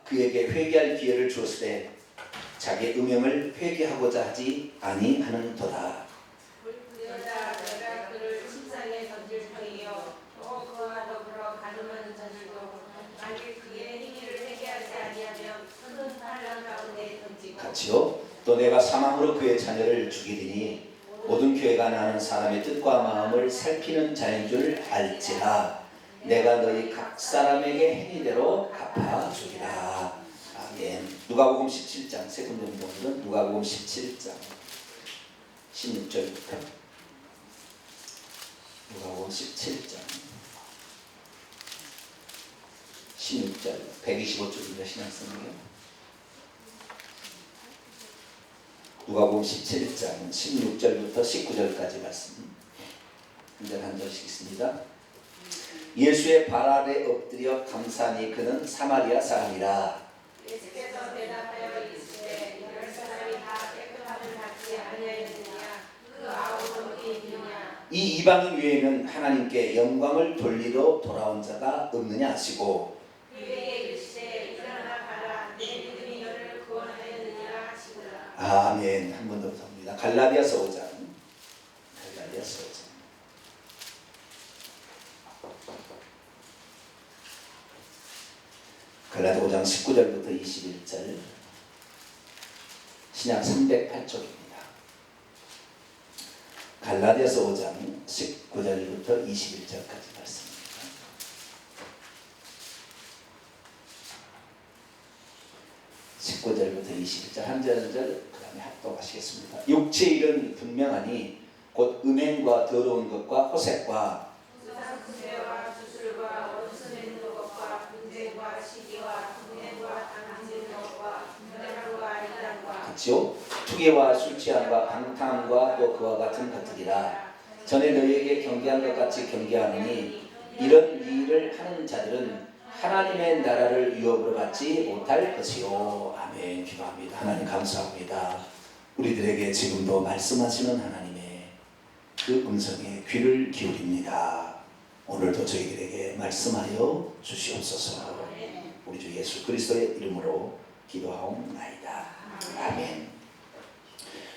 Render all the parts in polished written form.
그에게 회개할 기회를 주었을 때 자기의 음행을 회개하고자 하지 아니하는도다. 그러자 내가 그를 침상에 던질 터이요 또 그와 더불어 가늠하는 자들도 만일 그의 행위를 회개하지 아니하면 큰 환난 가운데 던지고 같이요. 또 내가 사망으로 그의 자녀를 죽이리니 모든 교회가 나는 사람의 뜻과 마음을 살피는 자인 줄 알지라. 내가 너희 각 사람에게 행위대로 갚아주리라. 아멘. 누가복음 17장 세 번째 본문은 누가복음 17장 16절부터 누가복음 17장 16절 125쪽입니다. 신약성경 누가복음 17장 16절부터 19절까지 말씀 한 절씩 있습니다. 예수의 발 아래 엎드려 감사하니 그는 사마리아 사람이라. 예수께서 대답하여 이르시되 이럴 사람이 다 깨끗함을 받지 아니하였느냐 그 아우는 어디 있느냐 이 이방인 외에는 하나님께 영광을 돌리러 돌아온 자가 없느냐 하시고 그에게 이르시되 일어나 가라 내 믿음이 너를 구원하였느니라 하시더라. 아멘. 한 번 더 봅니다. 갈라디아서 5장 갈라디아서 5장 갈라디아 5장 19절부터 21절 신약 308쪽입니다. 갈라디아서 5장 19절부터 21절까지 말씀입니다. 19절부터 21절 한 절 한 절 그 다음에 합독하시겠습니다. 육체의 일은 분명하니 곧 음행과 더러운 것과 호색과 수상수배와 주술과 원수 맺는 것과 분쟁과 시기와 분쟁과 당짓는 것과 분열과 이단과 같이요. 투기와 술취함과 방탕함과 또 그와 같은 것들이라. 전에 너희에게 경계한 것 같이 경계하느니 이런 일을 하는 자들은 하나님의 나라를 유업으로 받지 못할 것이요. 아멘. 기도합니다. 하나님 감사합니다. 우리들에게 지금도 말씀하시는 하나님의 그 음성에 귀를 기울입니다. 오늘도 저희들에게 말씀하여 주시옵소서. 우리 주 예수 그리스도의 이름으로 기도하옵나이다. 아멘.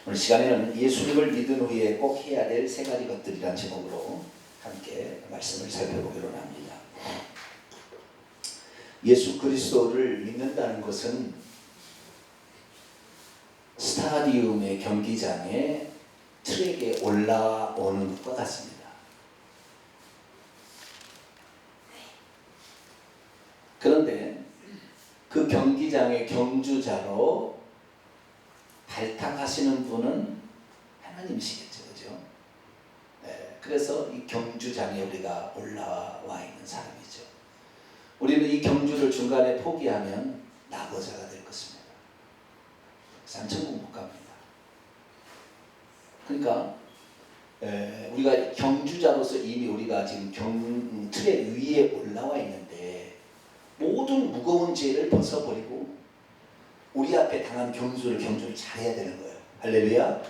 오늘 시간에는 예수님을 믿은 후에 꼭 해야 될 세 가지 것들이란 제목으로 함께 말씀을 살펴보기로 합니다. 예수 그리스도를 믿는다는 것은 스타디움의 경기장에 트랙에 올라오는 것과 같습니다. 그런데 그 경기장의 경주자로 발탁하시는 분은 하나님이시겠죠, 그죠? 네, 그래서 이 경주장에 우리가 올라와 있는 사람이죠. 우리는 이 경주를 중간에 포기하면 낙오자가 될 것입니다. 산천국 못 갑니다. 그러니까 우리가 경주자로서 이미 우리가 지금 트랙 위에 올라와 있는데 모든 무거운 죄를 벗어버리고 우리 앞에 당한 경주를 잘해야 되는 거예요. 할렐루야.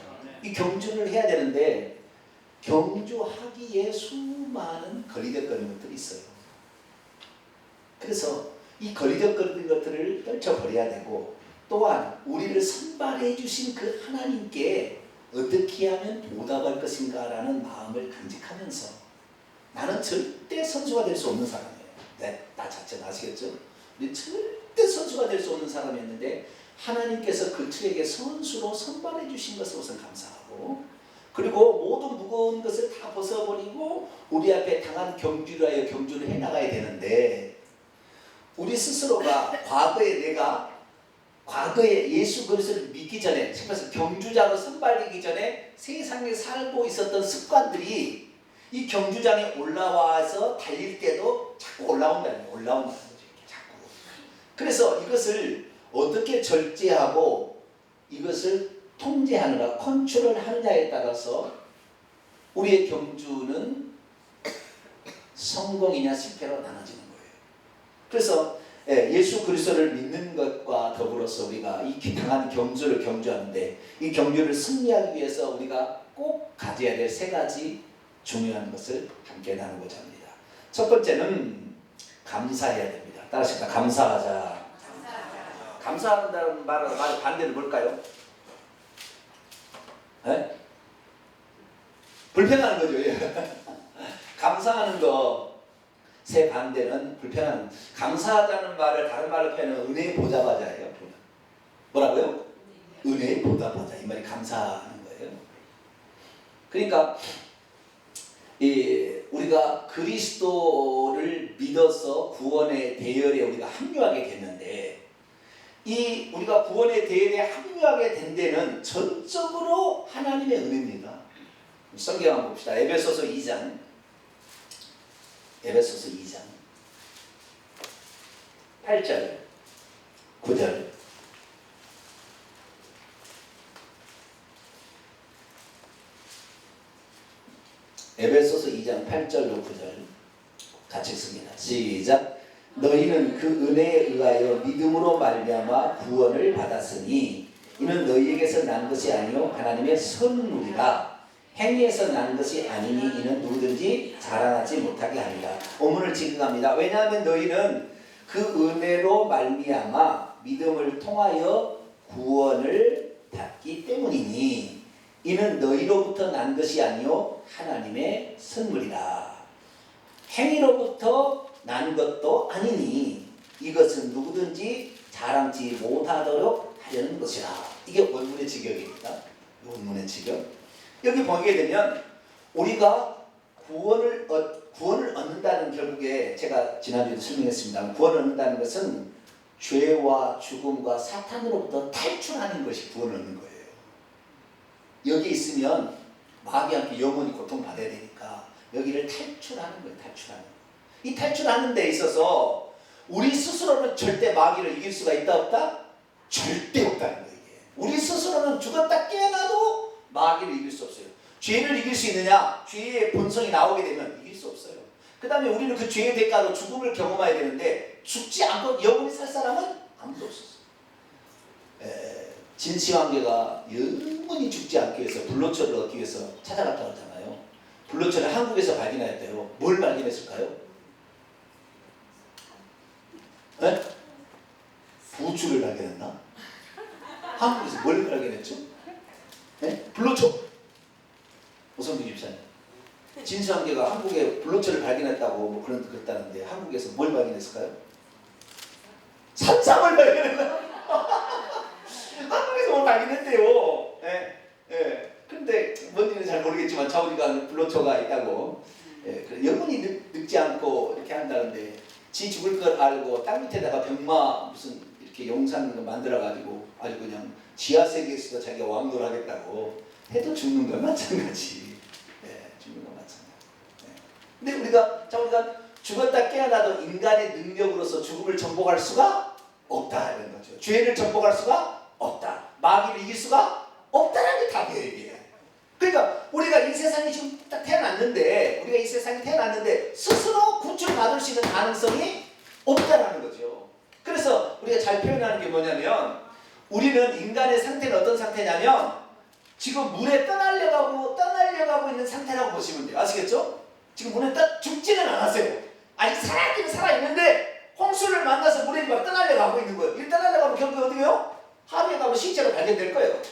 이 경주를 해야 되는데 경주하기에 수많은 거리적거리는 것들이 있어요. 그래서 이 거리적거리는 것들을 떨쳐버려야 되고 또한 우리를 선발해 주신 그 하나님께 어떻게 하면 보답할 것인가 라는 마음을 간직하면서 나는 절대 선수가 될 수 없는 사람이에요. 나 자체는 아시겠죠? 우리 절대 선수가 될 수 없는 사람이었는데 하나님께서 그 트랙에 선수로 선발해 주신 것을 우선 감사하고 그리고 모든 무거운 것을 다 벗어버리고 우리 앞에 당한 경주를 하여 경주를 해나가야 되는데 우리 스스로가 과거에 예수 그리스도를 믿기 전에 싶어서 경주장으로 선발되기 전에 세상에 살고 있었던 습관들이 이 경주장에 올라와서 달릴 때도 자꾸 올라온다는 거죠. 자꾸. 그래서 이것을 어떻게 절제하고 이것을 통제하느냐, 컨트롤하느냐에 따라서 우리의 경주는 성공이냐 실패로 나눠지는 거예요. 그래서 예수 그리스도를 믿는 것과 더불어서 우리가 이 당한 경주를 경주하는데 이 경주를 승리하기 위해서 우리가 꼭 가져야 될 세 가지 중요한 것을 함께 나누고자 합니다. 첫 번째는 감사해야 됩니다. 따라하십시다. 감사하자. 감사한다는 말의 반대는 뭘까요? 네? 불평하는 거죠. 예. 감사하는 것의 반대는 불평하는. 감사하다는 말을 다른 말로 표현하면 은혜의 보답하자예요. 뭐라고요? 은혜의 보답하자. 이 말이 감사하는 거예요. 그러니까 우리가 그리스도를 믿어서 구원의 대열에 우리가 합류하게 됐는데, 이 우리가 구원의 대열에 합류하게 된 데는 전적으로 하나님의 은혜입니다. 성경 한번 봅시다. 에베소서 2장. 에베소서 2장 8절 9절. 에베소서 2장 8절로 9절 같이 읽습니다. 시작. 너희는 그 은혜에 의하여 믿음으로 말미암아 구원을 받았으니 이는 너희에게서 난 것이 아니요 하나님의 선물이라. 행위에서 난 것이 아니니 이는 누구든지 자랑하지 못하게 합니다. 본문을 지금합니다. 왜냐하면 너희는 그 은혜로 말미암아 믿음을 통하여 구원을 받기 때문이니 이는 너희로부터 난 것이 아니요 하나님의 선물이라. 행위로부터 난 것도 아니니 이것은 누구든지 자랑지 못하도록 하려는 것이라. 이게 원문의 직역입니다. 원문의 직역. 여기 보게 되면 우리가 구원을 얻는다는, 결국에 제가 지난주에도 설명했습니다. 구원을 얻는다는 것은 죄와 죽음과 사탄으로부터 탈출하는 것이 구원을 얻는 거예요. 여기 있으면 마귀한테 영원히 고통받아야 되니까 여기를 탈출하는 거예요. 탈출하는 거예요. 이 탈출하는 데 있어서 우리 스스로는 절대 마귀를 이길 수가 있다 없다? 절대 없다는 거예요. 이게. 우리 스스로는 죽었다 깨어나도 마귀를 이길 수 없어요. 죄를 이길 수 있느냐? 죄의 본성이 나오게 되면 이길 수 없어요. 그 다음에 우리는 그 죄의 대가로 죽음을 경험해야 되는데 죽지 않고 영원히 살 사람은 아무도 없었어요. 진시황제가 영원히 죽지 않기 위해서 불로초를 얻기 위해서 찾아갔다고 하잖아요. 불로초를 한국에서 발견했대요. 뭘 발견했을까요? 네? 부추를 발견했나? 한국에서 뭘 발견했죠? 네? 불로초. 오성규 집사님. 진시황제가 한국에 불로초를 발견했다고 뭐 그랬다는데 한국에서 뭘 발견했을까요? 산삼을 발견했나? 한국에서 뭘 발견했대요. 예, 예. 근데 뭔지는 잘 모르겠지만 자우리가 불로초가 있다고. 예, 영원히 늙지 않고 이렇게 한다는데, 지 죽을 걸 알고 땅 밑에다가 병마 무슨 이렇게 용산 만들어가지고 아주 그냥 지하 세계에서도 자기가 왕노를 하겠다고 해도 죽는 건 마찬가지. 예, 죽는 건 마찬가지. 예. 근데 우리가 죽었다 깨어나도 인간의 능력으로서 죽음을 정복할 수가 없다 이런 거죠. 죄를 정복할 수가 없다. 마귀를 이길 수가 없다는 게 답이에요, 이게. 그러니까 우리가 이 세상에 지금 딱 태어났는데, 우리가 이 세상에 태어났는데 스스로 구출을 받을 수 있는 가능성이 없다라는 거죠. 그래서 우리가 잘 표현하는 게 뭐냐면, 우리는 인간의 상태는 어떤 상태냐면 지금 물에 떠나려고 있는 상태라고 보시면 돼요. 아시겠죠? 지금 물에 죽지는 않았어요. 아직 살아있기는 살아있는데 홍수를 만나서 물에 막 떠나려고 있는 거예요. 일 떠나려고 하면 결국 어디에요? 하루에 가면 시체로 발견될 거예요.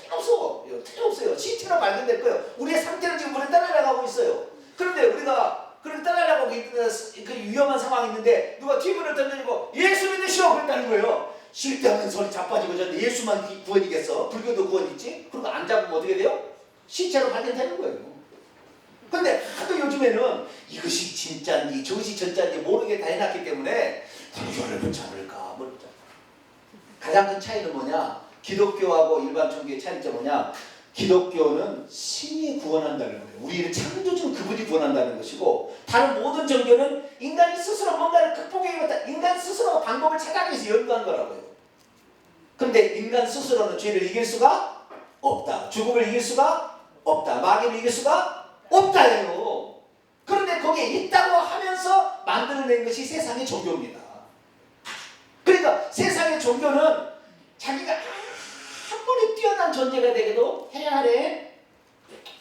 틀림없어요. 시체로 발견될 거예요. 우리의 상태는 지금 물에 떠나려고 있어요. 그런데 우리가 그렇게 떠나려고 있는 그 위험한 상황이 있는데 누가 기분을 던져주고 예수 믿으시오 그랬다는 거예요. 쓸데없는 소리 자빠지고 저런데 예수만 구원이겠어? 불교도 구원이지? 그리고 안 잡으면 어떻게 돼요? 시체로 발견되는 거예요. 근데 하도 요즘에는 이것이 진짜인지 저것이 진짜인지 모르게 다 해놨기 때문에 불교를 붙잡을까 모르죠. 가장 큰 차이는 뭐냐? 기독교하고 일반 종교의 차이점 뭐냐? 기독교는 신이 구원한다는 거예요. 우리를 창조주 그분이 구원한다는 것이고, 다른 모든 종교는 인간이 스스로 뭔가를 극복해야겠다. 인간 스스로 방법을 찾아내기 위해서 연구한 거라고요. 그런데 인간 스스로는 죄를 이길 수가 없다. 죽음을 이길 수가 없다. 마귀를 이길 수가 없다예요. 그런데 거기에 있다고 하면서 만들어낸 것이 세상의 종교입니다. 그러니까 세상의 종교는 자기가 아무리 뛰어난 존재가 되게도 해 아래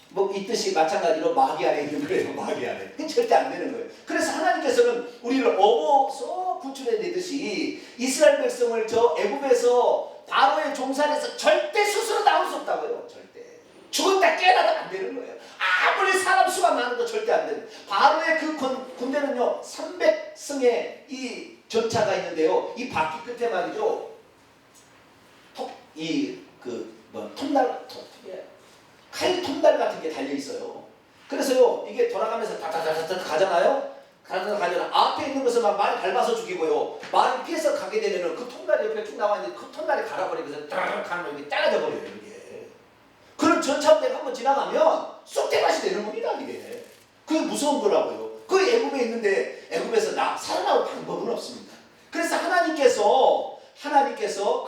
뭐 또 있듯이 마찬가지로 마귀 안에 있는 거예요. 마귀 안에. 그건 절대 안 되는 거예요. 그래서 하나님께서는 우리를 어머 구출해내듯이 이스라엘 백성을 저 애굽에서 바로의 종살에서 절대 스스로 나올 수 없다고요. 절대. 죽었다 깨어나도 안 되는 거예요. 아무리 사람 수가 많아도 절대 안 되는. 바로의 그 군대는요 300승의 이 전차가 있는데요. 이 바퀴 끝에 말이죠. 칼 톱날 같은 게 달려 있어요. 그래서요 이게 돌아가면서 다다다다 가잖아요. 가잖아. 앞에 있는 것을 막 말이 밟아서 죽이고요. 말이 피해서 가게 되면은 그 톱날이 옆에 쭉 나와 있는데 그 톱날이 갈아버리면서 따르륵 하면 이게 잘라져 버려요. 이게. 그런 전차부대가 한번 지나가면 쏙대밭이 되는 겁니다. 이게. 그게 무서운 거라고요. 그 애굽에 있는데 애굽에서 살아나올 방법은 없습니다. 그래서 하나님께서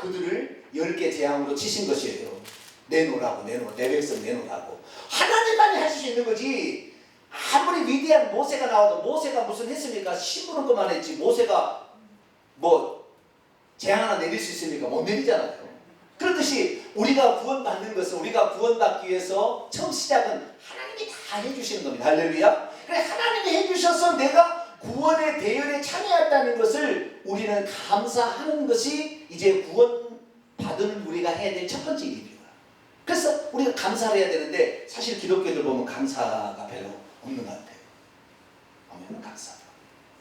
그들을 10개 재앙으로 치신 것이에요. 내놓으라고 내 백성 내놓으라고. 하나님만이 하실 수 있는 거지. 아무리 위대한 모세가 나와도 모세가 무슨 했습니까? 심부름 것만 했지. 모세가 뭐 재앙 하나 내릴 수 있습니까? 못 내리잖아요. 그렇듯이 우리가 구원받는 것은 우리가 구원받기 위해서 처음 시작은 하나님이 다 해주시는 겁니다. 할렐루야. 그래 하나님이 해주셔서 내가 구원의 대열에 참여했다는 것을 우리는 감사하는 것이 이제 구원받은 우리가 해야 될 첫 번째 일입니다. 그래서 우리가 감사를 해야 되는데 사실 기독교들 보면 감사가 별로 없는 것 같아요. 보면 감사.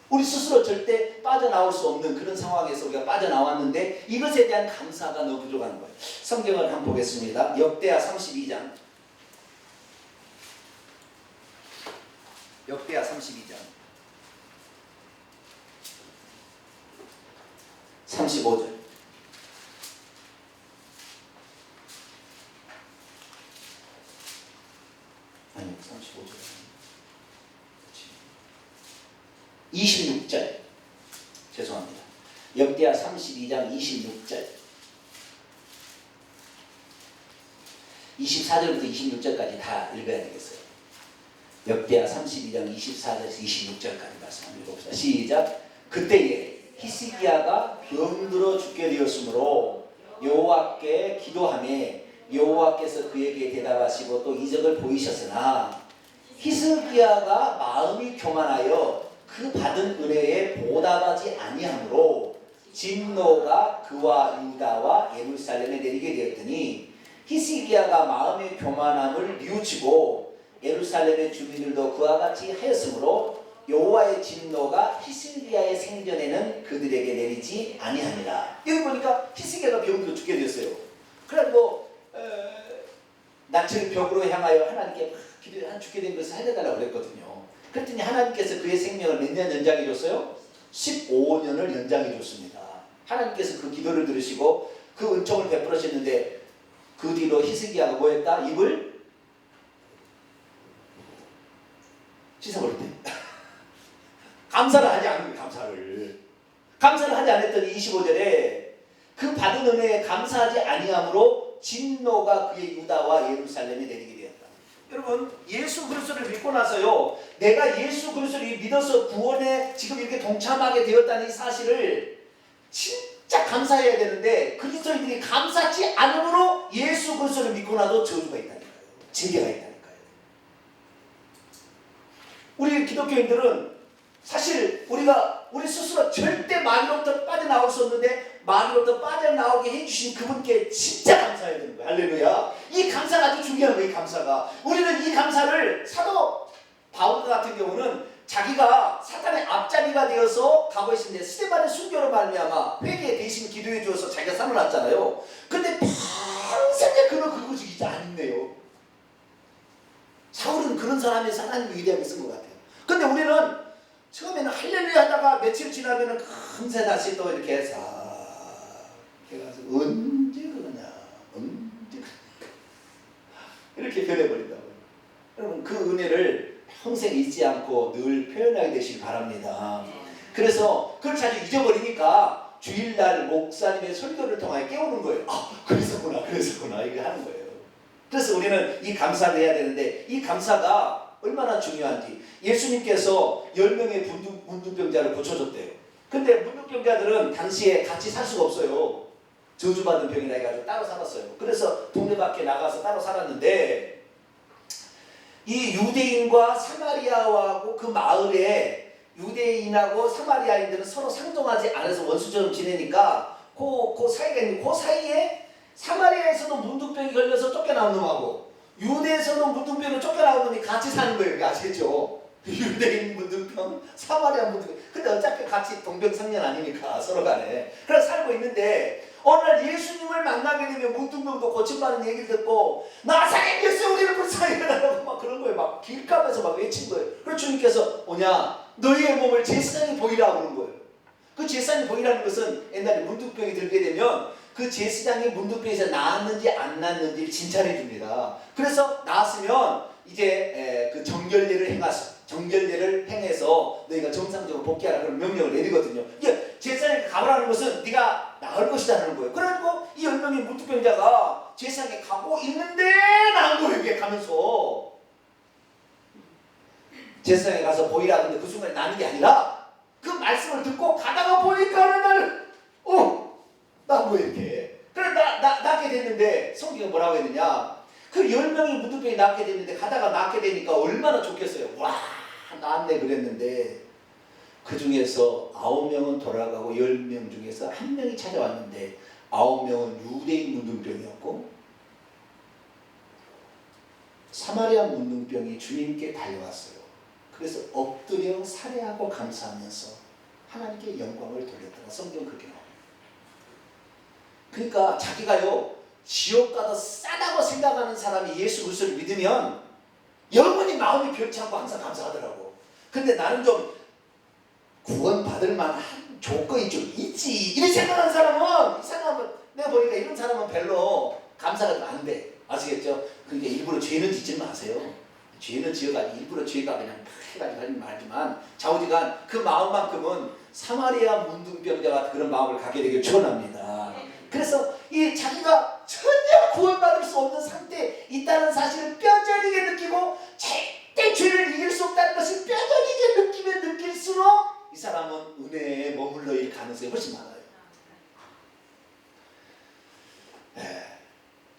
우리 스스로 절대 빠져나올 수 없는 그런 상황에서 우리가 빠져나왔는데 이것에 대한 감사가 너무 부족한 거예요. 성경을 한번 보겠습니다. 역대하 32장. 역대하 32장. 35절. 아니 35절. 26절. 죄송합니다. 역대하 32장 26절. 24절부터 26절까지 다 읽어야 되겠어요. 역대하 32장 24절에서 26절까지 말씀 한번 읽어봅시다. 시작. 그때에 히스기야가 병들어 죽게 되었으므로 여호와께 기도하며 여호와께서 그에게 대답하시고 또 이적을 보이셨으나 히스기야가 마음이 교만하여 그 받은 은혜에 보답하지 아니하므로 진노가 그와 유다와 예루살렘에 내리게 되었더니 히스기야가 마음의 교만함을 뉘우치고 예루살렘의 주민들도 그와 같이 하였으므로 여호와의 진노가 히스기야의 생전에는 그들에게 내리지 아니하니라. 여기 보니까 히스기야가 병으로 죽게 되었어요. 그래가지고 낯을 벽으로 향하여 하나님께 기도해 죽게 된 것을 살려달라고 그랬거든요. 그랬더니 하나님께서 그의 생명을 몇 년 연장해 줬어요? 15년을 연장해 줬습니다. 하나님께서 그 기도를 들으시고 그 은총을 베풀으셨는데 그 뒤로 히스기야가 뭐 했다? 입을 씻어버렸대. 감사를 하지 않은 거예요. 감사를 하지 않았더니 25절에 그 받은 은혜에 감사하지 아니함으로 진노가 그의 유다와 예루살렘에 내리게 되었다. 여러분 예수 그리스도를 믿고 나서요 내가 예수 그리스도를 믿어서 구원에 지금 이렇게 동참하게 되었다는 이 사실을 진짜 감사해야 되는데 그리스도인들이 감사하지 않으므로 예수 그리스도를 믿고 나도 저주가 있다니까요. 징계가 있다니까요. 우리 기독교인들은 사실 우리 스스로 절대 마귀로부터 빠져나올 수 없는데 마귀로부터 빠져나오게 해주신 그분께 진짜 감사해야 되는 거예요. 할렐루야. 이 감사가 아주 중요한 거예요. 이 감사가. 우리는 이 감사를 사도 바울 같은 경우는 자기가 사탄의 앞잡이가 되어서 가고 있는데 스데반의 순교로 말미암아 회개의 대신 기도해 주어서 자기가 살아났잖아요. 근데 평생에 그는 그거 진짜 안 있네요. 사울은 그런 사람에서 하나님이 위대하게 쓴 것 같아요. 근데 우리는 처음에는 할렐루야 하다가 며칠 지나면은 금세 다시 또 이렇게 해서 해가지고 언제 그러냐 이렇게 변해버린다고요. 여러분 그 은혜를 평생 잊지 않고 늘 표현하게 되시기 바랍니다. 그래서 그걸 자주 잊어버리니까 주일날 목사님의 설교를 통하여 깨우는 거예요. 아 그래서구나 이거 하는 거예요. 그래서 우리는 이 감사를 해야 되는데 이 감사가 얼마나 중요한지 예수님께서 10명의 문둥병자를 고쳐줬대요. 근데 문둥병자들은 당시에 같이 살 수가 없어요. 저주받은 병이라 해가지고 따로 살았어요. 그래서 동네 밖에 나가서 따로 살았는데 이 유대인과 사마리아하고 그 마을에 유대인하고 사마리아인들은 서로 상종하지 않아서 원수처럼 지내니까 그 사이가 있는 그 사이에 사마리아에서도 문둥병이 걸려서 쫓겨나온 놈하고 유대에서도 문둥병으로 쫓겨나온 놈이 같이 사는 거예요. 여기 아시겠죠? 유대인 문둥병, 사마리아 문둥병. 근데 어차피 같이 동병상련 아니니까 서로 간에. 그래서 살고 있는데 어느 날 예수님을 만나게 되면 문둥병도 고침받는 얘기를 듣고 나사렛 예수 우리를 불쌍히 여기라고 막 그런 거예요. 막 길가면서 막 외친 거예요. 그래서 주님께서 오냐 너희의 몸을 제사장에 보이라 그런 거예요. 그 제사장이 보이라는 것은 옛날에 문둥병이 들게 되면 그 제사장이 문둥병에서 나았는지 안 나았는지를 진찰해 줍니다. 그래서 나았으면 이제 그 정결례를 행해서 너희가 정상적으로 복귀하라 그런 명령을 내리거든요. 이게 제사장이 가보라는 것은 네가 나을 것이라는 거예요. 그래가지고 이 10명의 문둥병자가 제사장에 가고 있는데 나은 거예요. 이게 가면서 제사장에 가서 보이라 근데 그 순간에 나는 게 아니라 그 말씀을 듣고 가다가 보니까 어느 날 나 뭐 이렇게 그래 낫게 됐는데 성경이 뭐라고 했느냐 그 10명의 문둥병이 낫게 됐는데 가다가 낫게 되니까 얼마나 좋겠어요. 와 낫네 그랬는데 그 중에서 9명은 돌아가고 10명 중에서 1명이 찾아왔는데 9명은 유대인 문둥병이었고 사마리아 문둥병이 주님께 달려왔어요. 그래서 엎드려 살해하고 감사하면서 하나님께 영광을 돌렸다가 성경 그렇게 나옵니다. 그러니까 자기가요 지옥 가도 싸다고 생각하는 사람이 예수 그리스도를 믿으면 영원히 마음이 변치 않고 항상 감사하더라고. 근데 나는 좀 구원받을 만한 조건이 좀 있지 이렇게 생각하는 사람은 내가 보니까 이런 사람은 별로 감사가 좀 안 돼. 아시겠죠? 그러니까 일부러 죄는 짓지 마세요. 죄는 지어가지고 일부러 죄가 그냥 해가지고 하는 말지만 좌우지간 그 마음만큼은 사마리아 문둥병자와 그런 마음을 갖게 되길 축원합니다. 그래서 이 자기가 전혀 구원받을 수 없는 상태에 있다는 사실을 뼈저리게 느끼고 절대 죄를 이길 수 없다는 것을 뼈저리게 느끼면 느낄수록 이 사람은 은혜에 머물러 일 가능성이 훨씬 많아요.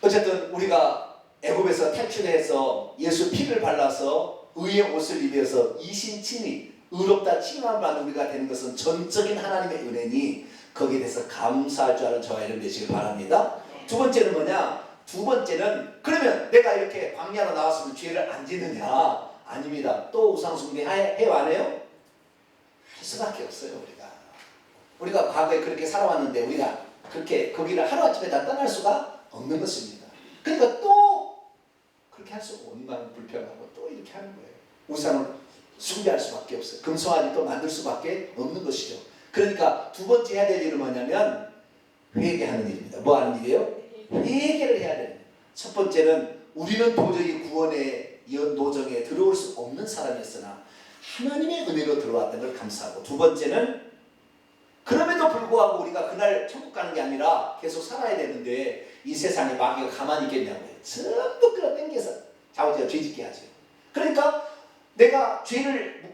어쨌든 우리가 애굽에서 탈출해서 예수 피를 발라서 의의 옷을 입어서 이신칭의 의롭다 칭함을 받는 우리가 되는 것은 전적인 하나님의 은혜니 거기에 대해서 감사할 줄 아는 저와 여러분 되시길 바랍니다. 두 번째는 뭐냐? 두 번째는 그러면 내가 이렇게 광야로 나왔으면 죄를 안 짓느냐? 아닙니다. 또 우상숭배 해요 안 해요? 할 수밖에 없어요. 우리가 과거에 그렇게 살아왔는데 우리가 그렇게 거기를 하루아침에 다 떠날 수가 없는 것입니다. 그러니까 또 그렇게 할 수가 원망 불평하고 또 이렇게 하는 거예요. 우상을 숭배할 수밖에 없어요. 금송아지 또 만들 수밖에 없는 것이죠. 그러니까 두 번째 해야 될 일은 뭐냐면 회개하는 일입니다. 뭐 하는 일이에요? 회개를 해야 됩니다. 첫 번째는 우리는 도저히 구원의 노정에 들어올 수 없는 사람이었으나 하나님의 은혜로 들어왔다는 걸 감사하고 두 번째는 그럼에도 불구하고 우리가 그날 천국 가는 게 아니라 계속 살아야 되는데 이 세상에 마귀가 가만히 있겠냐고요. 전부 끌어당겨서 좌우지가 죄짓게 하죠. 그러니까 내가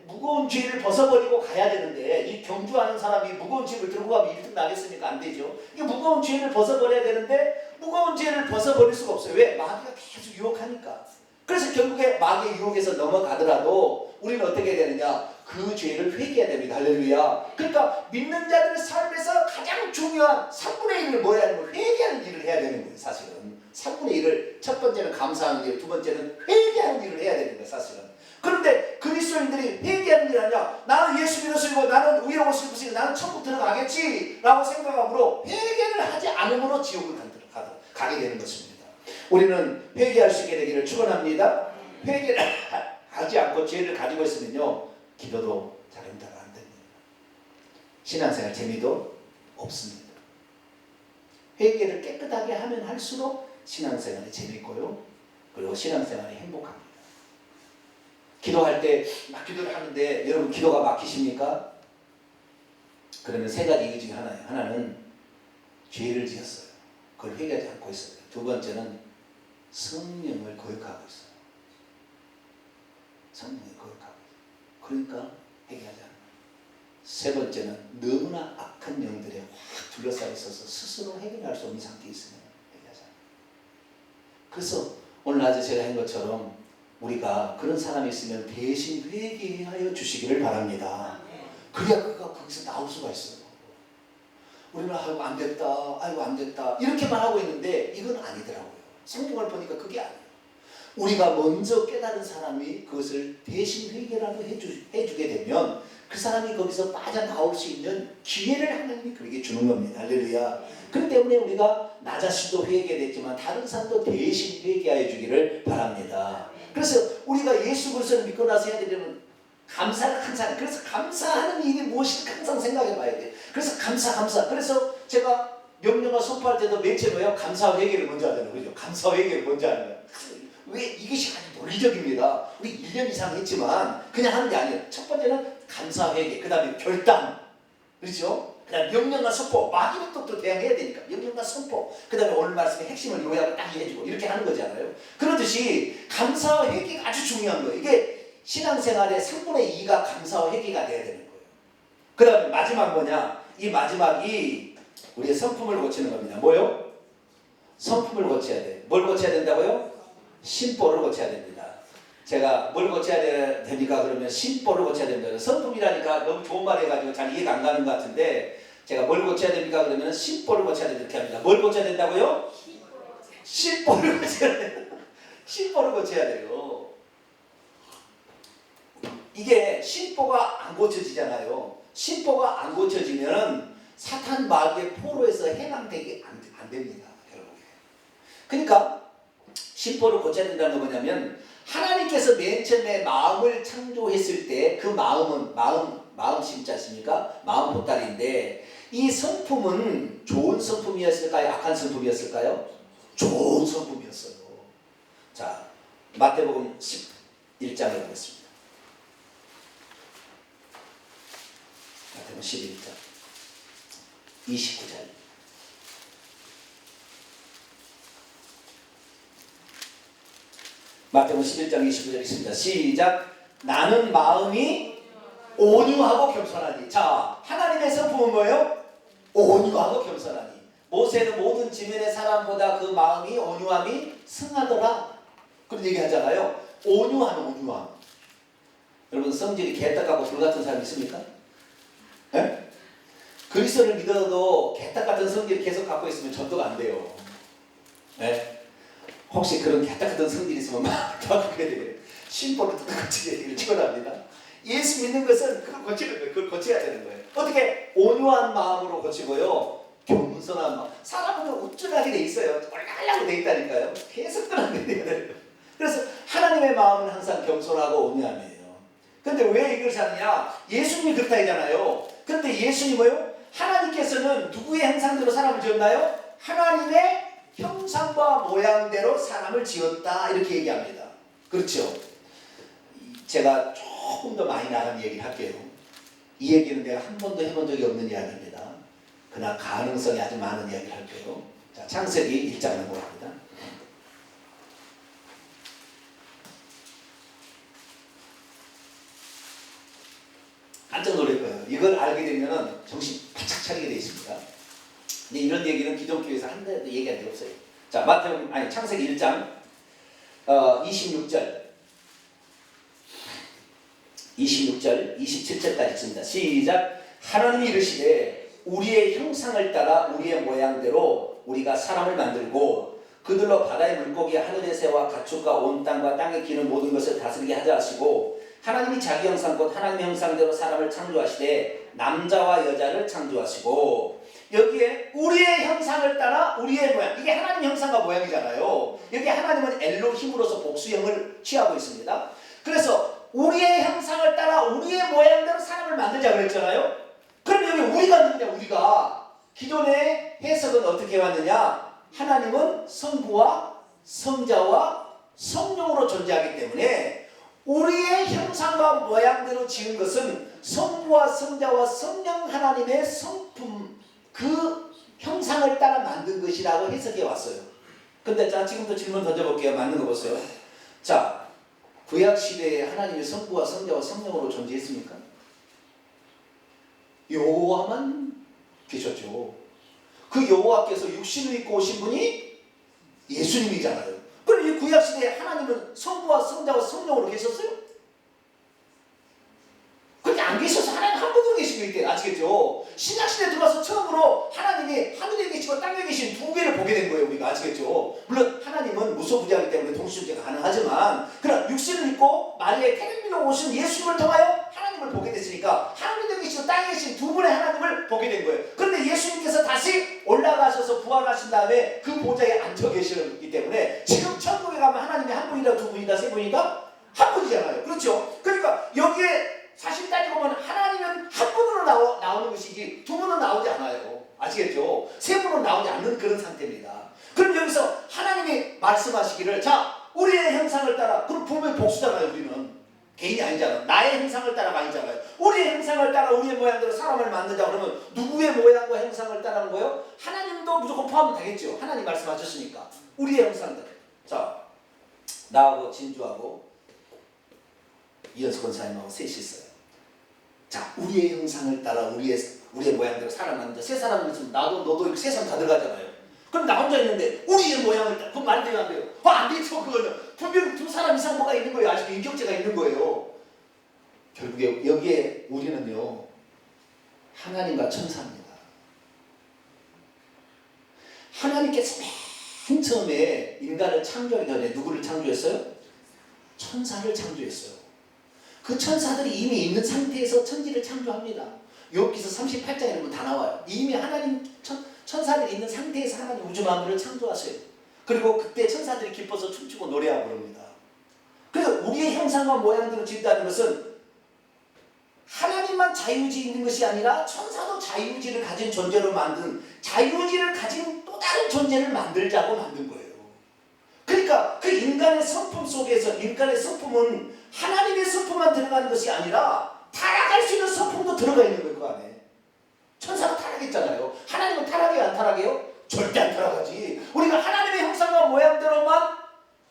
무거운 죄를 벗어버리고 가야 되는데 이 경주하는 사람이 무거운 짐을 들고 가면 1등 나겠습니까? 안 되죠. 이 무거운 죄를 벗어버려야 되는데 무거운 죄를 벗어버릴 수가 없어요. 왜? 마귀가 계속 유혹하니까. 그래서 결국에 마귀의 유혹에서 넘어가더라도 우리는 어떻게 해야 되느냐? 그 죄를 회개해야 됩니다. 할렐루야. 그러니까 믿는 자들의 삶에서 가장 중요한 3분의 1을 뭐야 하는 걸 회개하는 일을 해야 되는 거예요. 사실은 3분의 1을 첫 번째는 감사하는 일, 두 번째는 회개하는 일을 해야 되는 거예요. 사실은. 그런데 그리스도인들이 회개하는 일 아니야. 나는 예수 믿었으고 나는 의의 옷을 입었으니 나는 천국 들어가겠지 라고 생각함으로 회개를 하지 않음으로 지옥을 가게 되는 것입니다. 우리는 회개할 수 있게 되기를 축원합니다. 회개를 하지 않고 죄를 가지고 있으면요 기도도 잘 응답 안 됩니다. 신앙생활 재미도 없습니다. 회개를 깨끗하게 하면 할수록 신앙생활이 재밌고요 그리고 신앙생활이 행복합니다. 기도할 때 막 기도를 하는데 여러분 기도가 막히십니까? 그러면 세 가지 이유 중에 하나예요. 하나는 죄를 지었어요. 그걸 회개하지 않고 있어요. 두 번째는 성령을 거역하고 있어요. 성령을 거역하고 있어요. 그러니까 회개하지 않아요. 세 번째는 너무나 악한 영들에 확 둘러싸여 있어서 스스로 해결할 수 없는 상태에 있으면 회개하지 않아요. 그래서 오늘 낮에 제가 한 것처럼 우리가 그런 사람이 있으면 대신 회개하여 주시기를 바랍니다. 그래야 그가 거기서 나올 수가 있어요. 우리는 아이고 안 됐다, 아이고 안 됐다 이렇게만 하고 있는데 이건 아니더라고요. 성경을 보니까 그게 아니에요. 우리가 먼저 깨달은 사람이 그것을 대신 회개라도 해주게 되면 그 사람이 거기서 빠져나올 수 있는 기회를 하나님이 그에게 주는 겁니다. 할렐루야. 그렇기 때문에 우리가 나 자신도 회개됐지만 다른 사람도 대신 회개하여 주기를 바랍니다. 그래서 우리가 예수 그리스도를 믿고 나서 해야 되는 감사를 항상, 그래서 감사하는 일이 무엇인지 항상 생각해 봐야 돼요. 그래서 감사. 그래서 제가 명령과 선포할 때도 맨 처음에 뭐예요? 감사와 회개를 먼저 하잖아요. 그죠? 감사와 회개를 먼저 하는 거예요. 왜? 이것이 아주 논리적입니다. 우리 1년 이상 했지만 그냥 하는 게 아니에요. 첫 번째는 감사 회개, 그 다음에 결단, 그렇죠? 그 다음에 명령과 선포, 마귀는 또 대항해야 되니까 명령과 선포, 그 다음에 오늘 말씀의 핵심을 요약을 딱 해주고 이렇게 하는 거잖아요. 그러듯이 감사와 회개가 아주 중요한 거예요. 이게 신앙생활의 3분의 2가 감사와 회개가 돼야 되는 거예요. 그 다음에 마지막 뭐냐? 이 마지막이 우리의 성품을 고치는 겁니다. 뭐요? 성품을 고쳐야 돼. 뭘 고쳐야 된다고요? 심보를 고쳐야 됩니다. 제가 뭘 고쳐야 됩니까? 그러면 심보를 고쳐야 됩니다. 성품이라니까 너무 좋은 말 해가지고 잘 이해가 안 가는 것 같은데 제가 뭘 고쳐야 됩니까? 그러면 심보를 고쳐야 된다 이렇게 합니다. 뭘 고쳐야 된다고요? 심보를 고쳐야 돼요. 심보를 고쳐야 돼요. 이게 심보가 안 고쳐지잖아요. 심보가 안 고쳐지면 사탄 마귀의 포로에서 해방되기 안 됩니다. 여러분. 그러니까 심보를 고쳐야 된다는 건 뭐냐면 하나님께서 맨 처음에 마음을 창조했을 때 그 마음은 마음 심지 않습니까? 마음 보따리인데 이 성품은 좋은 성품이었을까요? 악한 성품이었을까요? 좋은 성품이었어요. 자, 마태복음 11장에 보겠습니다. 마태복음 11장 29절. 마태복음 11장 29절 있습니다. 시작. 나는 마음이 온유하고 겸손하니. 자, 하나님의 성품은 뭐예요? 온유하고 겸손하니. 모세는 모든 지면의 사람보다 그 마음이 온유함이 승하더라. 그런 얘기 하잖아요. 온유함. 여러분 성질이 개떡하고 불같은 사람 있습니까? 네? 그리스도를 믿어도 개떡 같은 성질을 계속 갖고 있으면 전도가 안 돼요. 네? 혹시 그런 개떡 같은 성질이 있으면 막 바꾸게 돼요. 심보를 고치게 되기를 축원합니다. 예수 믿는 것은 그걸 고치는 거예요. 그걸 고쳐야 되는 거예요. 어떻게? 온유한 마음으로 고치고요. 겸손한 마음. 사람은 우쭐하게 돼 있어요. 얼라라고 돼 있다니까요. 계속 그렇게 돼야 돼요. 그래서 하나님의 마음은 항상 겸손하고 온유함이에요. 근데 왜 이걸 하느냐? 예수님이 그렇다 했잖아요. 근데 예수님이 뭐요? 하나님께서는 누구의 형상대로 사람을 지었나요? 하나님의 형상과 모양대로 사람을 지었다 이렇게 얘기합니다. 그렇죠? 제가 조금 더 많이 나가는 얘기를 할게요. 이 얘기는 내가 한 번도 해본 적이 없는 이야기입니다. 그러나 가능성이 아주 많은 이야기를 할게요. 자, 창세기 1장 넘어갑니다. 깜짝 놀랄 거예요. 이걸 알게 되면 정신 바짝 차리게 되어 있습니다. 근데 이런 얘기는 기독교에서 한 번도 얘기한 적 없어요. 자, 창세기 1장 26절 27절까지 있습니다. 시작. 하나님이 이르시되 우리의 형상을 따라 우리의 모양대로 우리가 사람을 만들고 그들로 바다의 물고기 하늘의 새와 가축과 온 땅과 땅에 기는 모든 것을 다스리게 하자 하시고 하나님이 자기 형상 곧 하나님의 형상대로 사람을 창조하시되 남자와 여자를 창조하시고 여기에 우리의 형상을 따라 우리의 모양, 이게 하나님 형상과 모양이잖아요. 여기 하나님은 엘로힘으로서 복수형을 취하고 있습니다. 그래서 우리의 형상을 따라 우리의 모양대로 사람을 만들자 그랬잖아요. 그럼 여기 우리가 누구냐? 우리가 기존의 해석은 어떻게 왔느냐? 하나님은 성부와 성자와 성령으로 존재하기 때문에 우리의 형상과 모양대로 지은 것은 성부와 성자와 성령 하나님의 성품, 그 형상을 따라 만든 것이라고 해석해 왔어요. 근데 자, 지금부터 질문 던져볼게요. 맞는 거 보세요. 자, 구약시대에 하나님이 성부와 성자와 성령으로 존재했습니까? 여호와만 계셨죠. 그 여호와께서 육신을 입고 오신 분이 예수님이잖아요. 그럼 이 구약시대에 하나님은 성부와 성자와 성령으로 계셨어요? 그렇게 안 계셔서 하나님 한 분으로 계시고 있대. 아시겠죠? 신약시대에 들어와서 처음으로 하나님이 하늘에 계시고 땅에 계신 두 개를 보게 된 거예요. 우리가 아시겠죠? 물론 하나님은 무소부지하기 때문에 동시존재가 가능하지만 그러나 육신을 입고 마리아의 태백민으로 오신 예수님을 통하여 하나님을 보게 됐으니까 하늘에 계시고 땅에 계신 두 분의 하나님을 보게 된 거예요. 그런데 예수님께서 다시 올라가셔서 부활하신 다음에 그 보좌에 앉아 계시기 때문에 지금 천국에 가면 하나님이 한 분이다, 두 분이다, 세 분이다? 한 분이잖아요. 그렇죠? 그러니까 여기에 사실 따지고 보면 하나님은 한 분으로 나오는 것이지 두 분은 나오지 않아요. 아시겠죠? 세 분은 나오지 않는 그런 상태입니다. 그럼 여기서 하나님이 말씀하시기를 자 우리의 형상을 따라 그럼 분명히 복수잖아요. 우리는 개인이 아니잖아요. 나의 형상을 따라가 아니잖아요. 우리의 형상을 따라 우리의 모양대로 사람을 만들자 그러면 누구의 모양과 형상을 따라는 거예요? 하나님도 무조건 포함은 되겠죠. 하나님 말씀하셨으니까 우리의 형상대로. 자 나하고 진주하고 이현수 권사님하고 셋이 있어요. 자, 우리의 형상을 따라 우리의 모양대로 사람 만든다. 세 사람은 있으면 나도 너도 이렇게 세 사람 다 들어가잖아요. 그럼 나 혼자 있는데 우리의 모양을 따라 그건 말이 되면 안 돼요. 안 되죠. 그거는 분명 두 사람 이상 뭐가 있는 거예요. 아직도 인격체가 있는 거예요. 결국에 여기에 우리는요 하나님과 천사입니다. 하나님께서 맨 처음에 인간을 창조하기 전에 누구를 창조했어요? 천사를 창조했어요. 그 천사들이 이미 있는 상태에서 천지를 창조합니다. 욥기서 38장에 보면 다 나와요. 이미 하나님 천사들이 있는 상태에서 하나님 우주 만물을 창조하세요. 그리고 그때 천사들이 기뻐서 춤추고 노래하고 그럽니다. 그래서 우리의 형상과 모양대로 지었다는 것은 하나님만 자유의지 있는 것이 아니라 천사도 자유의지를 가진 존재로 만든 자유의지를 가진 또 다른 존재를 만들자고 만든 거예요. 그러니까 그 인간의 성품 속에서 인간의 성품은 하나님의 성품만 들어가는 것이 아니라 타락할 수 있는 성품도 들어가 있는 거예요. 그 안에 천사가 타락했잖아요. 하나님은 타락해요? 안 타락해요? 절대 안 타락하지. 우리가 하나님의 형상과 모양대로만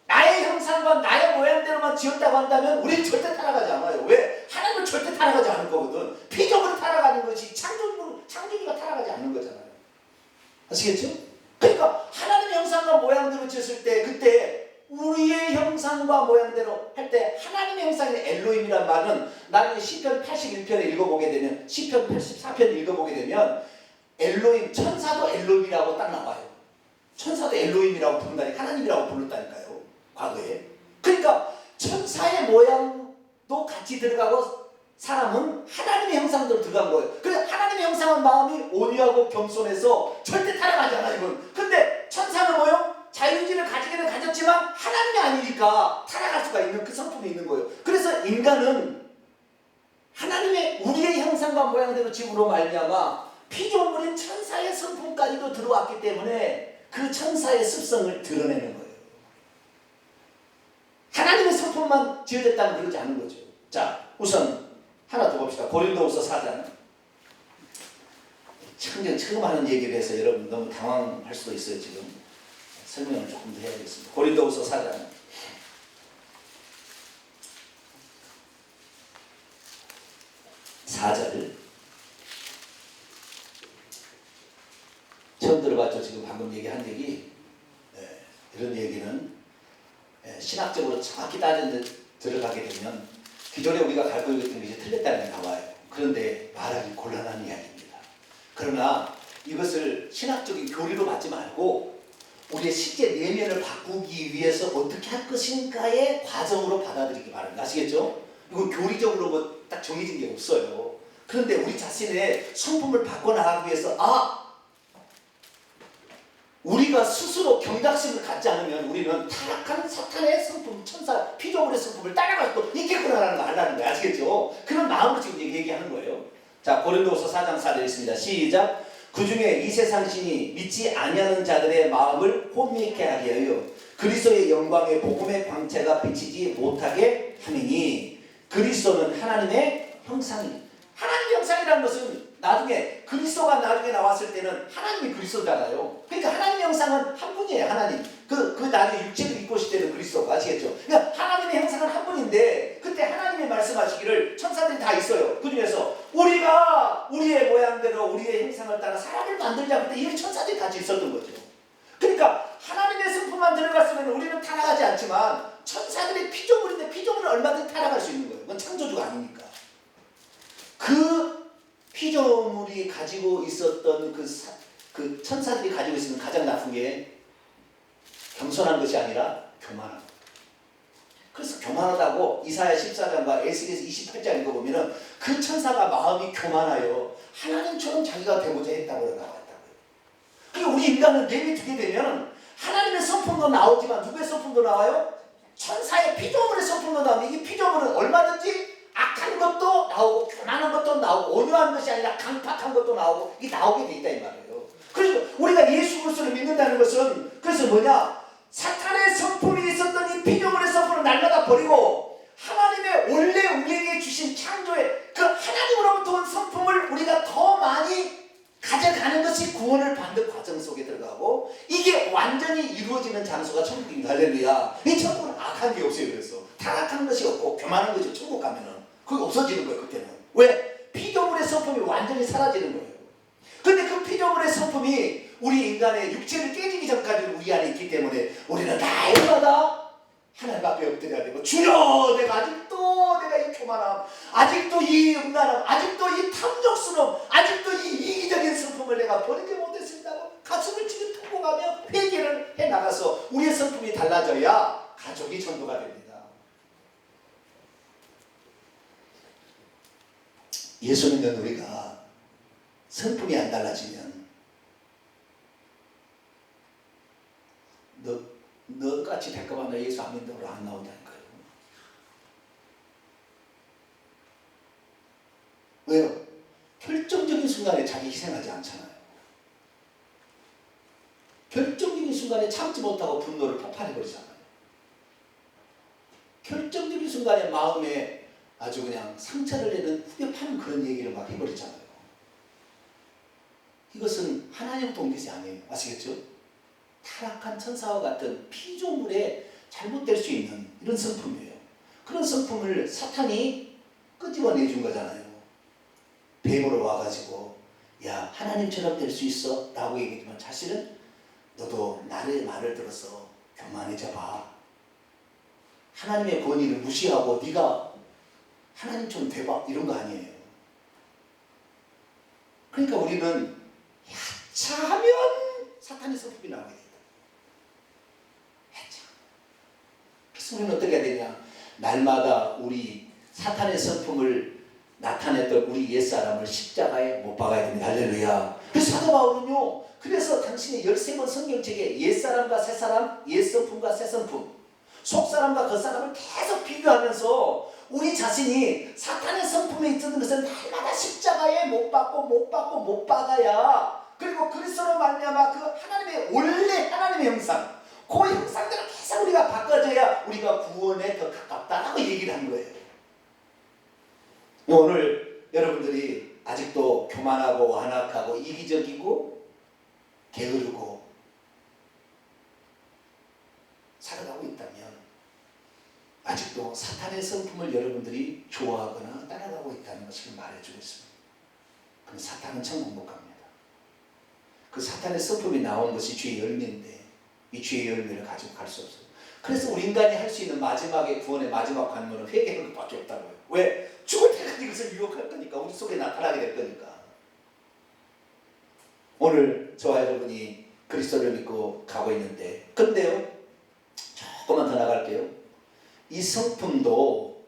나의 형상과 나의 모양대로만 지었다고 한다면 우리는 절대 타락하지 않아요. 왜? 하나님은 절대 타락하지 않을 거거든. 피조물이 타락하는 것이 창조주가 타락하지 않는 거잖아요. 아시겠죠? 그러니까 하나님의 형상과 모양대로 지었을 때 그때 우리의 형상과 모양대로 할 때 하나님의 형상인 엘로힘이란 말은 나중에 시편 81편을 읽어보게 되면 시편 84편을 읽어보게 되면 엘로힘 천사도 엘로힘이라고 딱 나와요. 천사도 엘로힘이라고 부른다니까 하나님이라고 불렀다니까요. 과거에. 그러니까 천사의 모양도 같이 들어가고 사람은 하나님의 형상대로 들어간 거예요. 그래서 하나님의 형상은 마음이 온유하고 겸손해서 절대 타락하지 않아 이건. 근데 천사는 뭐요? 자유의지를 가지기는 가졌지만 하나님이 아니니까 타락할 수가 있는 그 성품이 있는 거예요. 그래서 인간은 하나님의 우리의 형상과 모양대로 지음으로 말미암아 피조물인 천사의 성품까지도 들어왔기 때문에 그 천사의 습성을 드러내는 거예요. 하나님의 성품만 지어졌다면 그러지 않은 거죠. 자, 우선 하나 더 봅시다. 고린도후서 4장. 처음 하는 얘기를 해서 여러분 너무 당황할 수도 있어요. 지금 설명을 조금 더 해야겠습니다. 고린도후서 4장 4절. 처음 들어봤죠? 지금 방금 얘기한 얘기. 이런 얘기는 신학적으로 정확히 들어가게 되면 기존에 우리가 갖고 있던 것이 틀렸다는 게 나와요. 그런데 말하기 곤란한 이야기입니다. 그러나 이것을 신학적인 교리로 받지 말고 우리의 실제 내면을 바꾸기 위해서 어떻게 할 것인가의 과정으로 받아들이기 바랍니다. 아시겠죠? 이거 교리적으로 뭐 딱 정해진 게 없어요. 그런데 우리 자신의 성품을 바꿔나가기 위해서 우리가 스스로 경각심을 갖지 않으면 우리는 타락한 사탄의 성품, 천사, 피조물의 성품을 따라갈 수 있겠구나라는 거 알라는 거예요. 아시겠죠? 그런 마음으로 지금 얘기하는 거예요. 자, 고린도후서 4장 4절 있습니다. 시작. 그 중에 이 세상 신이 믿지 아니하는 자들의 마음을 혼미케 하게 하여 그리스도의 영광의 복음의 광채가 비치지 못하게 하느니 그리스도는 하나님의 형상입니다. 하나님의 형상이라는 것은 나중에 그리스도가 나중에 나왔을 때는 하나님이 그리스도잖아요. 그러니까 하나님의 형상은 한 분이에요. 하나님. 그 나중에 육체를 입고 오실 때는 그리스도가 아시겠죠? 그러니까 하나님의 형상은 한 분인데 그때 하나님이 말씀하시기를 천사들이 다 있어요. 그 중에서 우리가 우리의 모양대로 우리의 형상을 따라 사람을 만들자. 그때 이미 천사들이 같이 있었던 거죠. 그러니까 하나님의 성품만 들어갔으면 우리는 타락하지 타락했지만 천사들의 피조물인데 피조물은 얼마든지 타락할 수 있는 거예요. 그건 창조주가 아니니까. 그 피조물이 가지고 있었던 그 천사들이 가지고 있는 가장 나쁜 게 겸손한 것이 아니라 교만한 거예요. 그래서 교만하다고 이사야 14장과 에스겔서 28장 읽어보면은 그 천사가 마음이 교만하여 하나님처럼 자기가 되고자 했다고 나왔다고요. 그러니까 우리 인간은 예비 두게 되면 하나님의 성품도 나오지만 누구의 성품도 나와요? 천사의 피조물의 성품도 나오는데 이 피조물은 얼마든지 악한 것도 나오고 교만한 것도 나오고 온유한 것이 아니라 강팍한 것도 나오고 이게 나오게 돼 있다 이 말이에요. 그래서 우리가 예수 그리스도를 믿는다는 것은 그래서 뭐냐? 사탄의 성품이 있었던 이 피조물의 성품을 날마다 버리고 하나님의 원래 우리에게 주신 창조의 그 하나님으로부터 온 성품을 우리가 더 많이 가져가는 것이 구원을 받는 과정 속에 들어가고 이게 완전히 이루어지는 장소가 천국입니다. 할렐루야. 이 천국은 악한 게 없어요. 그래서 타락한 것이 없고 교만한 것이 천국 가면은 그게 없어지는 거예요. 그때는. 왜? 피조물의 성품이 완전히 사라지는 거예요. 근데 그 피조물의 성품이 우리 인간의 육체를 깨지기 전까지 우리 안에 있기 때문에 우리는 날마다 하나님 앞에 엎드려야 되고 주여 내가 아직도 내가 이 교만함 아직도 이 음란함 아직도 이 탐욕스러움 아직도 이 이기적인 성품을 내가 버리지 못했습니다고 가슴을 치고 통곡하며 회개를 해나가서 우리의 성품이 달라져야 가족이 전도가 됩니다. 예수 믿는 우리가 성품이 안 달라지면 너같이 될까봐 나 예수 안 믿는다고 안 나온다니까요. 왜요? 결정적인 순간에 자기 희생하지 않잖아요. 결정적인 순간에 참지 못하고 분노를 폭발해버리잖아요. 결정적인 순간에 마음에 아주 그냥 상처를 내는 후벼 파는 그런 얘기를 막 해버리잖아요. 이것은 하나님부터 온 것이 아니에요. 아시겠죠? 타락한 천사와 같은 피조물에 잘못될 수 있는 이런 성품이에요. 그런 성품을 사탄이 끄집어내준 거잖아요. 뱀으로 와가지고 야 하나님처럼 될 수 있어 라고 얘기했지만 사실은 너도 나의 말을 들어서 교만해져 봐. 하나님의 권위를 무시하고 네가 하나님처럼 돼봐 이런 거 아니에요. 그러니까 우리는 야차하면 사탄의 성품이 나오게 된다. 야차. 그래서 우리는 어떻게 해야 되냐? 날마다 우리 사탄의 성품을 나타냈던 우리 옛사람을 십자가에 못 박아야 됩니다. 할렐루야. 그래서 사도 바울은요. 그래서 당신의 13번 성경책에 옛사람과 새사람, 옛성품과 새성품, 속사람과 겉사람을 계속 비교하면서 우리 자신이 사탄의 성품에 있던 것은 날마다 십자가에 못 박아야 그리고 그리스도로 말미암아 그 하나님의 원래 하나님의 형상 그 형상대로 계속 우리가 바꿔져야 우리가 구원에 더 가깝다라고 얘기를 한 거예요. 오늘 여러분들이 아직도 교만하고 완악하고 이기적이고 게으르고 살아가고 있다면 아직도 사탄의 성품을 여러분들이 좋아하거나 따라가고 있다는 것을 말해주고 있습니다. 그럼 사탄은 천국 못 갑니다. 그 사탄의 성품이 나온 것이 죄의 열매인데 이 죄의 열매를 가지고 갈 수 없어요. 그래서 우리 인간이 할 수 있는 마지막의 구원의 마지막 관문은 회개하는 것밖에 없다고요. 왜? 죽을 때까지 이것을 유혹할 거니까 우리 속에 나타나게 될 거니까. 오늘 저와 여러분이 그리스도를 믿고 가고 있는데 근데요 조금만 더 나갈게요. 이 성품도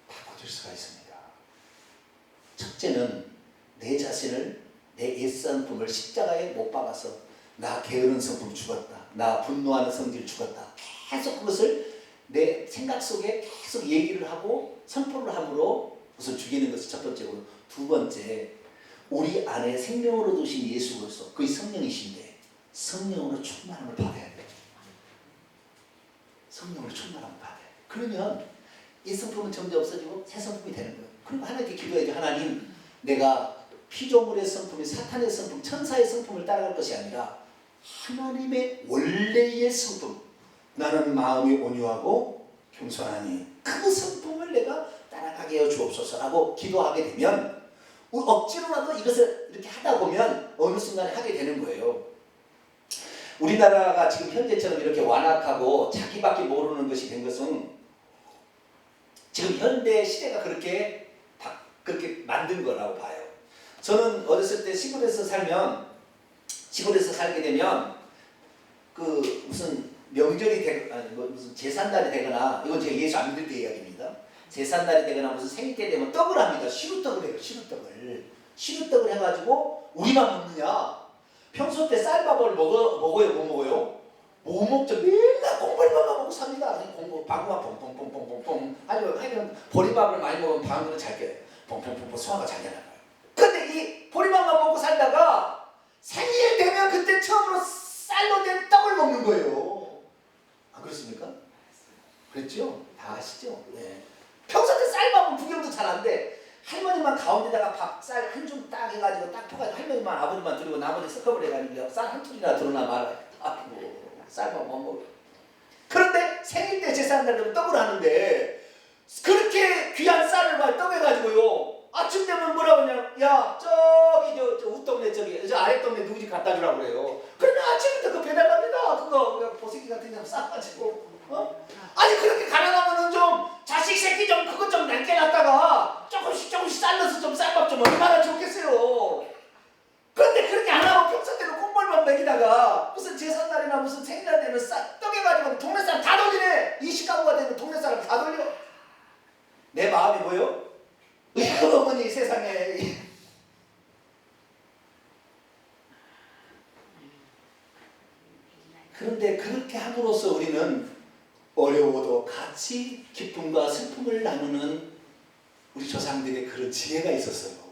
바꿔줄 수가 있습니다. 첫째는 내 자신을 내 옛성품을 십자가에 못 박아서 나 게으른 성품 죽었다. 나 분노하는 성질 죽었다. 계속 그것을 내 생각 속에 계속 얘기를 하고 선포를 함으로 그것을 죽이는 것이 첫 번째고 두 번째 우리 안에 생명으로 두신 예수 그리스도 그의 성령이신데 성령으로 충만함을 받아야 돼요. 성령으로 충만함을 받아야 돼요. 그러면 이 성품은 점점 없어지고 새 성품이 되는 거예요. 그리고 하나님께 기도해야죠. 하나님 내가 피조물의 성품이 사탄의 성품, 천사의 성품을 따라갈 것이 아니라 하나님의 원래의 성품 나는 마음이 온유하고 겸손하니 그 성품을 내가 따라가게 하여 주옵소서라고 기도하게 되면 억지로라도 이것을 이렇게 하다 보면 어느 순간에 하게 되는 거예요. 우리나라가 지금 현재처럼 이렇게 완악하고 자기밖에 모르는 것이 된 것은 지금 현대 시대가 그렇게 만든 거라고 봐요. 저는 어렸을 때 시골에서 살게 되면 그 무슨 명절이 되거나 무슨 제삿날이 되거나, 이건 제가 예수 안 믿을 때 이야기입니다. 제삿날이 되거나 무슨 생일 때 되면 떡을 합니다. 시루떡을 해요. 시루떡을 해가지고 우리만 먹느냐? 평소 때 쌀밥을 먹어요? 못 먹어요? 못 먹죠. 맨날 콩벌밥만 먹고 삽니다. 방구만 퐁퐁퐁퐁퐁. 아니면 보리밥을 많이 먹으면 방구는 잘 껴요. 퐁퐁퐁퐁 소화가 잘 되나 봐요. 근데 이 보리밥만 먹고 살다가 생일 되면 그때 처음으로 쌀로 된 떡을 먹는 거예요. 안 그렇습니까? 그랬죠? 다 아시죠? 네. 평소 때 쌀밥은 구경도 잘 안 돼. 할머니만 가운데다가 쌀 한 줌 딱 해가지고 딱 퍼가지고 할머니만 아버지만 드리고 나머지 섞어버려 가지고 쌀 한 툴이나 들어나 말아요. 아이고 쌀밥 못 먹어. 그런데 생일 때 제삿날 되면 떡을 하는데 그렇게 귀한 쌀을 막 떡해가지고요. 아침 되면 뭐라고 하냐? 야 저기 저 웃동네 저 아랫동네 누구 집 갖다 주라고 그래요. 그러면 아침부터 그 배달 갑니다. 그거 보새끼 같은 거 싸가지고 아니 그렇게 가난하면은 좀 자식 새끼 좀 그것 좀 낼게 놨다가 조금씩 쌀러서 좀 쌀밥 좀 얼마나 좋겠어요. 그런데 그렇게 안 하고 평소 때는 콩벌밥 먹이다가 무슨 제삿날이나 무슨 생일날 되면 떡해가지고 동네 사람 다 돌리네. 20가구가 되면 동네 사람 다 돌려. 내 마음이 뭐요? 어머니 세상에. 그런데 그렇게 함으로써 우리는 어려워도 같이 기쁨과 슬픔을 나누는 우리 조상들의 그런 지혜가 있었어요.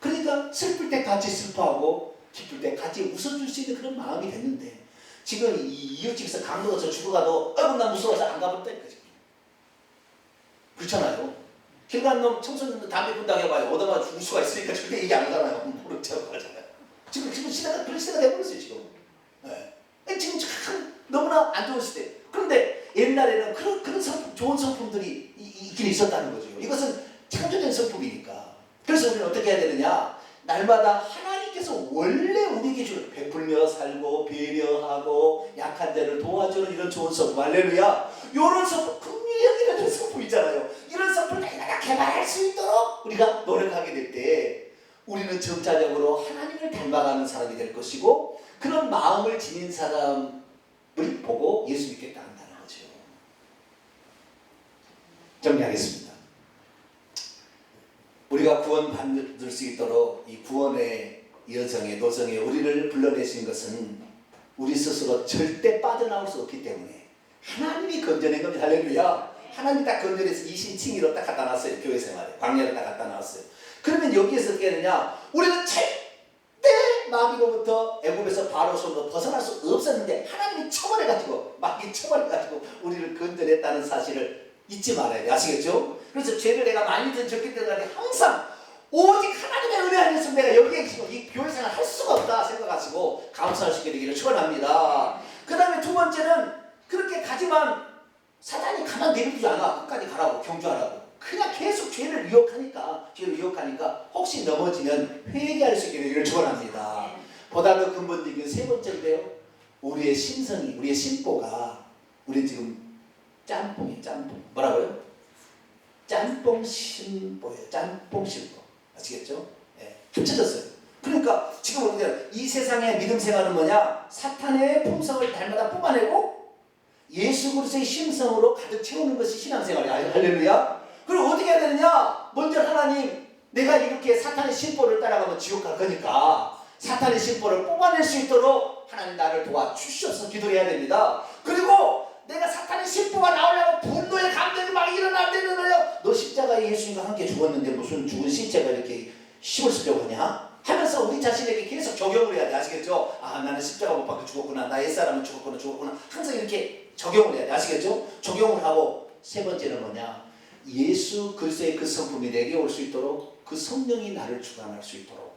그러니까 슬플 때 같이 슬퍼하고 기쁠 때 같이 웃어줄 수 있는 그런 마음이 됐는데 지금 이웃집에서 강도가 저 죽어가도 아이고 나 무서워서 안 가본다니까 지금. 그렇잖아요. 길 가는 놈 청소년들 담배 분다고 해봐요. 오다가 죽을 수가 있으니까 절대 얘기 안 하잖아요. 모른 척 하잖아요. 지금 시대가 그런 시대가 돼버렸어요 지금. 네. 지금 참 너무나 안 좋은 시대. 그런데 옛날에는 그런 좋은 성품들이 있긴 있었다는 거죠. 이것은 창조된 성품이니까. 그래서 우리는 어떻게 해야 되느냐? 날마다 하나님께서 원래 우리에게 주는 베풀며 살고 배려하고 약한 자를 도와주는 이런 좋은 성품, 할렐루야. 이런 성품, 분명히 여기는 성품이잖아요. 이런 성품을 내가 개발할 수 있도록 우리가 노력하게 될 때 우리는 점차적으로 하나님을 닮아가는 사람이 될 것이고 그런 마음을 지닌 사람을 보고 예수 믿겠다 한다는 거죠. 정리하겠습니다. 우리가 구원받을 수 있도록 이 구원의 여정에 노정에 우리를 불러내신 것은 우리 스스로 절대 빠져나올 수 없기 때문에 하나님이 건져낸 겁니다. 할렐루야. 하나님이 딱 건져내서 이신칭의로 딱 갖다 놨어요. 교회 생활에 광야를 딱 갖다 놨어요. 그러면 여기에서 어떻게 되느냐? 우리는 절대 마귀로부터 애굽에서 바로 손으로 벗어날 수 없었는데 하나님이 처벌해가지고 마귀 처벌해가지고 우리를 건져냈다는 사실을 잊지 말아야 돼. 아시겠죠? 그래서 죄를 내가 많이든 적게든 간에 항상 오직 하나님의 은혜 안에서 내가 여기에 지금 이 교회 생활 할 수가 없다 생각하시고 감사할 수 있게 되기를 축원합니다. 그 다음에 두 번째는 그렇게 가지만 사단이 가만 내버리지 않아. 끝까지 가라고 경주하라고. 그냥 계속 죄를 유혹하니까 혹시 넘어지면 회개할 수 있게 되기를 축원합니다. 보다 더 근본적인 세 번째인데요. 우리의 심성이, 우리의 심보가 우리 지금 짬뽕이 짬뽕. 뭐라고요? 짬뽕 심보예요. 짬뽕 심보. 아시겠죠? 네. 합쳐졌어요. 그러니까 지금 우리는 이 세상의 믿음 생활은 뭐냐? 사탄의 품성을 날마다 뽑아내고 예수 그리스도의 심성으로 가득 채우는 것이 신앙생활이에요. 할렐루야. 그럼 어떻게 해야 되느냐? 먼저 하나님, 내가 이렇게 사탄의 심보를 따라가면 지옥 갈 거니까 사탄의 심보를 뽑아낼 수 있도록 하나님 나를 도와주셔서 기도해야 됩니다. 그리고 내가 사탄의 심보가 나오려고 분노의 감정이 막 일어나는데 너 십자가에 예수님과 함께 죽었는데 무슨 죽은 시체가 이렇게 힘을 쓰려고 하냐? 하면서 우리 자신에게 계속 적용을 해야 돼. 아시겠죠? 아 나는 십자가 못 박혀 죽었구나. 나 옛사람은 죽었구나. 항상 이렇게 적용을 해야 돼. 아시겠죠? 적용을 하고 세 번째는 뭐냐? 예수 그리스도의 그 성품이 내게 올 수 있도록 그 성령이 나를 주관할 수 있도록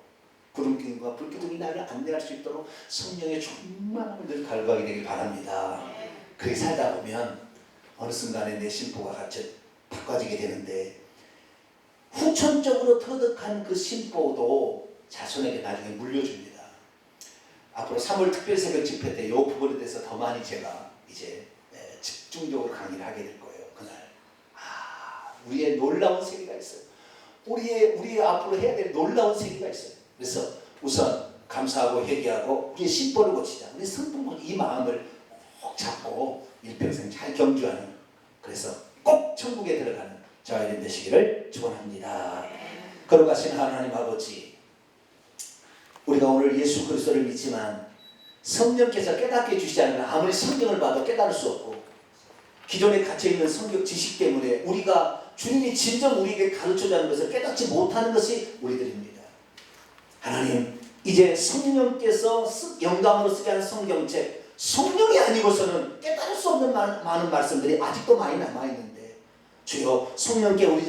구름기둥과 불기둥이 나를 안내할 수 있도록 성령의 충만함을 늘 갈구하게 되길 바랍니다. 그렇게 살다 보면 어느 순간에 내 심보가 바꿔지게 되는데 후천적으로 터득한 그 심보도 자손에게 나중에 물려줍니다. 앞으로 3월 특별 새벽 집회 때 이 부분에 대해서 더 많이 제가 이제 집중적으로 강의를 하게 될 거예요. 그날 우리의 놀라운 세계가 있어요. 우리 앞으로 해야 될 놀라운 세계가 있어요. 그래서 우선 감사하고 회개하고 우리의 심보를 고치자. 우리 성품 이 마음을 꼭 잡고 일평생 잘 경주하는, 그래서 꼭 천국에 들어가는 저와 여러분 되시기를 축원합니다. 걸어가신 하나님 아버지, 우리가 오늘 예수 그리스도를 믿지만 성령께서 깨닫게 해주시지 않으면 아무리 성경을 봐도 깨달을 수 없고, 기존에 갇혀있는 성경 지식 때문에 우리가 주님이 진정 우리에게 가르쳐주는 것을 깨닫지 못하는 것이 우리들입니다. 하나님, 이제 성령께서 영감으로 쓰게 하는 성경책, 성령이 아니고서는 깨달을 수 없는 많은 말씀들이 아직도 많이 남아있는데, 주여 성령께 우리